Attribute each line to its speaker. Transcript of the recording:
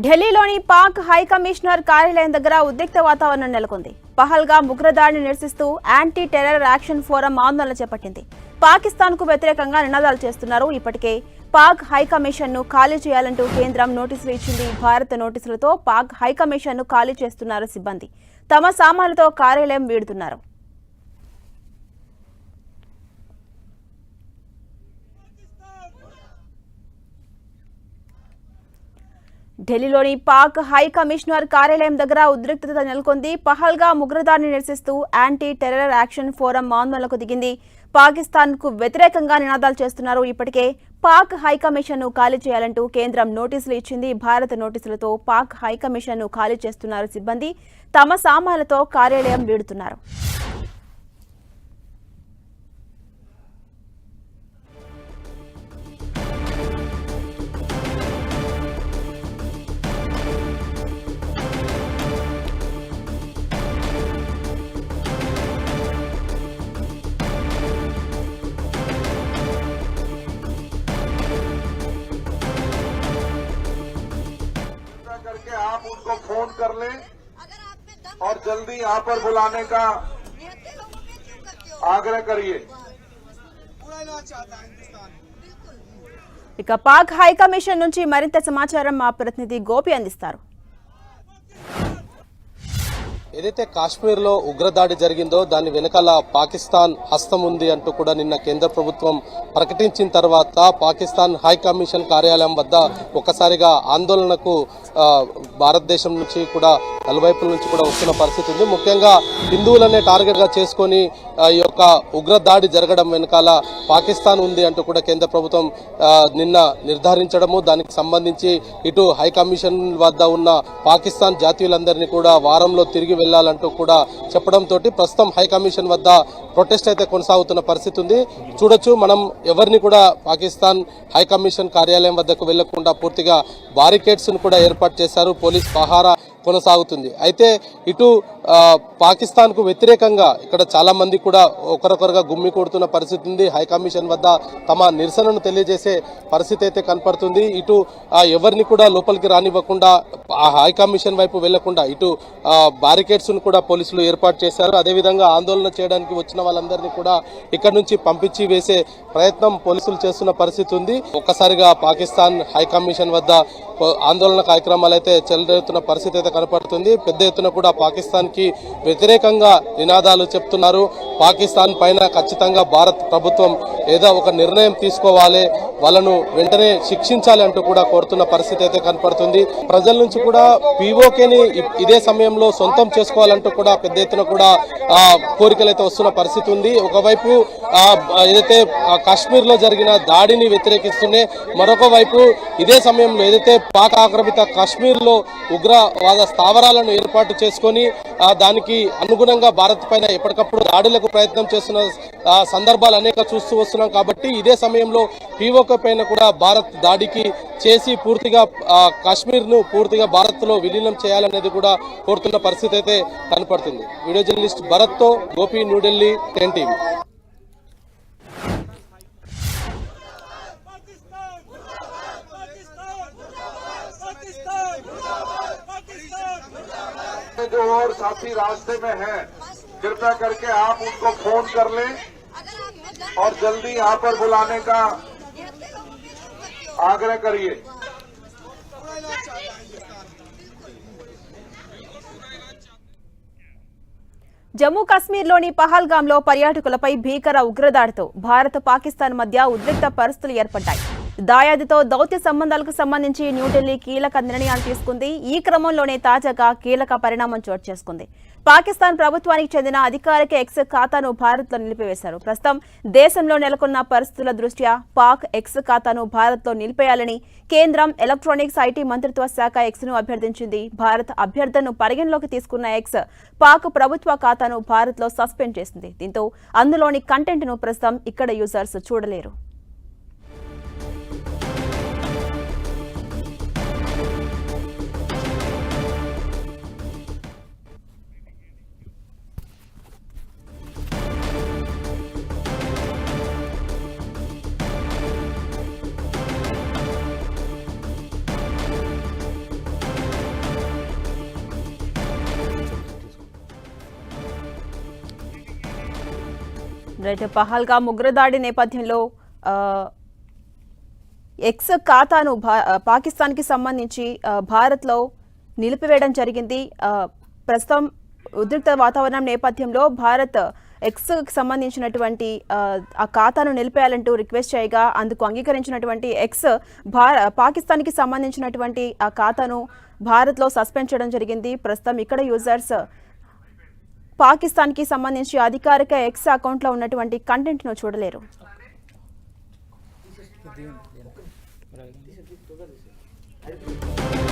Speaker 1: ఢిల్లీలోని Pak high commissioner కార్యాలయం దగ్గర ఉద్రిక్త వాతావరణం నెలకొంది. పహల్గామ్ ఉగ్రదాడిని నిరసిస్తూ యాంటీ టెర్రర్ యాక్షన్ ఫోరం ఆందోళన చేపట్టింది. పాకిస్తాన్కు వ్యతిరేకంగా నినాదాలు చేస్తున్నారు. ఇప్పటికే పాక్ హై కమిషన్ ను ఖాళీ చేయాలంటూ కేంద్రం నోటీసులు ఇచ్చింది. భారత నోటీసులతో పాక్ హై కమిషన్ ను ఖాళీ చేస్తున్నారు సిబ్బంది. తమ సామాన్లతో కార్యాలయం వీడుతున్నారు. ఢిల్లీలోని పాక్ హై కమిషనర్ కార్యాలయం దగ్గర ఉద్రిక్తత నెలకొంది. పహల్గామ్ ఉగ్రదాడిని నిరసిస్తూ యాంటీ టెర్రర్ యాక్షన్ ఫోరం ఆందోళనకు దిగింది. పాకిస్తాన్ కు వ్యతిరేకంగా నినాదాలు చేస్తున్నారు. ఇప్పటికే పాక్ హై కమిషన్ ను ఖాళీ చేయాలంటూ కేంద్రం నోటీసులు ఇచ్చింది. భారత నోటీసులతో పాక్ హై కమిషన్ ను ఖాళీ చేస్తున్నారు సిబ్బంది. తమ సామాన్లతో కార్యాలయం వీడుతున్నారు.
Speaker 2: करके आप उनको फोन कर लें और जल्दी यहाँ पर बुलाने का आग्रह करिए।
Speaker 1: ఇక పాక్ హై కమిషన్ నుంచి మరింత సమాచారం మా ప్రతినిధి గోపి అందిస్తారు.
Speaker 3: ఏదైతే కాశ్మీర్ లో ఉగ్రదాడి జరిగిందో దాని వెనకాల పాకిస్తాన్ హస్తం ఉంది అంటూ కూడా నిన్న కేంద్ర ప్రభుత్వం ప్రకటించిన తర్వాత పాకిస్తాన్ హై కమిషన్ కార్యాలయం వద్ద ఒక్కసారిగా ఆందోళనకు భారతదేశం నుంచి కూడా నలువైపుల నుంచి కూడా వస్తున్న పరిస్థితి ఉంది. ముఖ్యంగా హిందువులనే టార్గెట్ గా చేసుకుని ఈ యొక్క ఉగ్రదాడి జరగడం వెనకాల పాకిస్తాన్ ఉంది అంటూ కూడా కేంద్ర ప్రభుత్వం నిన్న నిర్ధారించడము, దానికి సంబంధించి ఇటు హై కమిషన్ వద్ద ఉన్న పాకిస్తాన్ జాతీయులందరినీ కూడా వారంలో తిరిగి వెళ్లాలంటూ కూడా చెప్పడంతో ప్రస్తుతం హై కమిషన్ వద్ద ప్రొటెస్ట్ అయితే కొనసాగుతున్న పరిస్థితి ఉంది. చూడొచ్చు, మనం ఎవరిని కూడా పాకిస్తాన్ హై కమిషన్ కార్యాలయం వద్దకు వెళ్లకుండా పూర్తిగా బారికేడ్స్ ను కూడా ఏర్పాటు చేశారు. పోలీస్ పహారా కొనసాగుతుంది. అయితే ఇటు పాకిస్తాన్ కు వ్యతిరేకంగా ఇక్కడ చాలా మంది కూడా ఒకరొకరుగా గుమ్మి కొడుతున్న పరిస్థితి ఉంది. హై కమిషన్ వద్ద తమ నిరసనను తెలియజేసే పరిస్థితి అయితే కనపడుతుంది. ఇటు ఎవరిని కూడా లోపలికి రానివ్వకుండా హై కమిషన్ వైపు వెళ్లకుండా ఇటు బారికేడ్స్ ను కూడా పోలీసులు ఏర్పాటు చేశారు. అదేవిధంగా ఆందోళన చేయడానికి వచ్చిన వాళ్ళందరినీ కూడా ఇక్కడ నుంచి పంపించి వేసే ప్రయత్నం పోలీసులు చేస్తున్న పరిస్థితి ఉంది. ఒక్కసారిగా పాకిస్తాన్ హై కమిషన్ వద్ద ఆందోళన కార్యక్రమాలు అయితే చెలరేగుతున్న పరిస్థితి అయితే కనపడుతుంది. పెద్ద ఎత్తున కూడా పాకిస్తాన్ కి వ్యతిరేకంగా నినాదాలు చెప్తున్నారు. పాకిస్తాన్ పైన ఖచ్చితంగా భారత్ ప్రభుత్వం ఏదో ఒక నిర్ణయం తీసుకోవాలి, వాళ్ళను వెంటనే శిక్షించాలి అంటూ కూడా కోరుతున్న పరిస్థితి అయితే కనపడుతుంది. ప్రజల నుంచి కూడా పీఓకేని ఇదే సమయంలో సొంతం చేసుకోవాలంటూ కూడా పెద్ద ఎత్తున కూడా కోరికలు అయితే వస్తున్న పరిస్థితి ఉంది. ఒకవైపు ఏదైతే కాశ్మీర్ లో జరిగిన దాడిని వ్యతిరేకిస్తూనే మరొక వైపు ఇదే సమయంలో ఏదైతే పాక్ ఆక్రమిత కాశ్మీర్ లో ఉగ్రవాద స్థావరాలను ఏర్పాటు చేసుకొని దానికి అనుగుణంగా భారత్ పైన ఎప్పటికప్పుడు దాడులకు ప్రయత్నం చేస్తున్న సందర్భాలు అనేక చూస్తూ వస్తున్నాం. కాబట్టి ఇదే సమయంలో పీఓకే పైన కూడా భారత్ దాడికి చేసి పూర్తిగా కాశ్మీర్ ను పూర్తిగా భారత్ లో విలీనం చేయాలనేది కూడా కోరుతున్న పరిస్థితి అయితే కనపడుతుంది. వీడియో జర్నలిస్ట్ భరత్ తో గోపి, న్యూఢిల్లీ, 10 టీవీ.
Speaker 2: जो और साथी रास्ते में हैं, कृपया करके आप उनको फोन कर लें और जल्दी यहाँ पर बुलाने का आग्रह करिए।
Speaker 1: జమ్మూ కాశ్మీర్లోని పహల్గామ్లో పర్యాటకులపై భీకర ఉగ్రదాడితో భారత్, పాకిస్తాన్ మధ్య ఉద్రిక్త పరిస్థితులు ఏర్పడ్డాయి. దాయాదితో దౌత్య సంబంధాలకు సంబంధించి న్యూఢిల్లీ కీలక నిర్ణయాలు తీసుకుంది. ఈ క్రమంలోనే తాజాగా కీలక పరిణామం చోటు చేసుకుంది. పాకిస్తాన్ ప్రభుత్వానికి చెందిన అధికారిక ఎక్స్ ఖాతాను భారత్లో నిలిపివేశారు. ప్రస్తుతం దేశంలో నెలకొన్న పరిస్థితుల దృష్ట్యా పాక్ ఎక్స్ ఖాతాను భారత్లో నిలిపేయాలని కేంద్రం ఎలక్ట్రానిక్స్ ఐటీ మంత్రిత్వ శాఖ ఎక్స్ ను అభ్యర్థించింది. భారత్ అభ్యర్థనను పరిగణలోకి తీసుకున్న ఎక్స్ పాక్ ప్రభుత్వ ఖాతాను భారత్లో సస్పెండ్ చేసింది. దీంతో అందులోని కంటెంట్ ను ప్రస్తుతం ఇక్కడ యూజర్స్ చూడలేరు. రైట్ పహల్గామ్ ఉగ్రదాడి నేపథ్యంలో ఎక్స్ ఖాతాను పాకిస్తాన్కి సంబంధించి భారత్లో నిలిపివేయడం జరిగింది. ప్రస్తుతం ఉద్రిక్త వాతావరణం నేపథ్యంలో భారత్ ఎక్స్కి సంబంధించినటువంటి ఆ ఖాతాను నిలిపేయాలంటూ రిక్వెస్ట్ చేయగా అందుకు అంగీకరించినటువంటి ఎక్స్ పాకిస్తాన్కి సంబంధించినటువంటి ఆ ఖాతాను భారత్లో సస్పెండ్ చేయడం జరిగింది. ప్రస్తుతం ఇక్కడ యూజర్స్ పాకిస్తాన్కి సంబంధించి అధికారిక ఎక్స్ అకౌంట్లో ఉన్నటువంటి కంటెంట్ను చూడలేరు.
Speaker 4: Thank you.